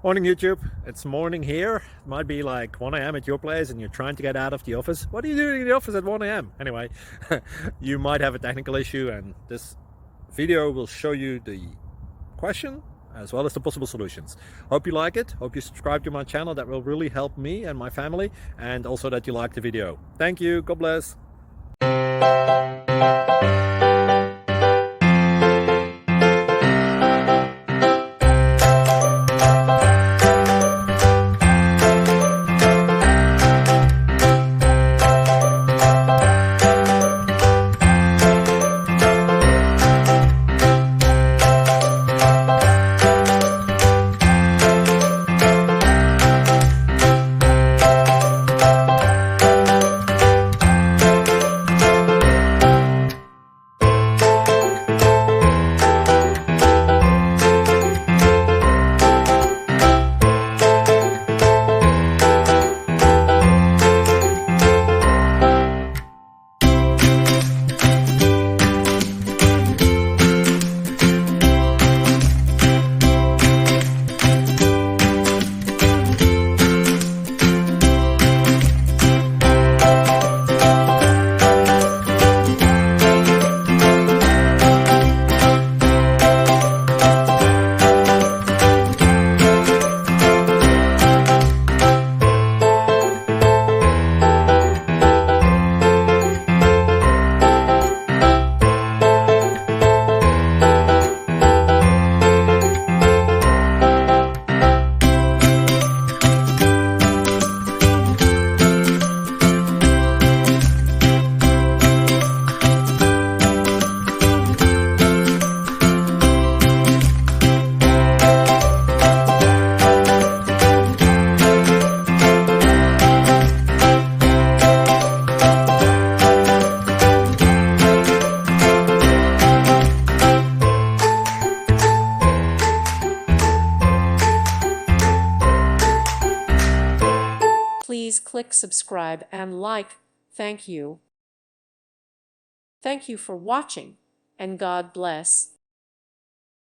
Morning YouTube, it's morning here. It might be like 1 a.m. at your place and you're trying to get out of the office. What are you doing in the office at 1 a.m.? Anyway, you might have a technical issue and this video will show you the question as well as the possible solutions. Hope you like it, hope you subscribe to my channel. That will really help me and my family, and also that you like the video. Thank you, God bless. Please click subscribe and like. Thank you. Thank you for watching, and God bless.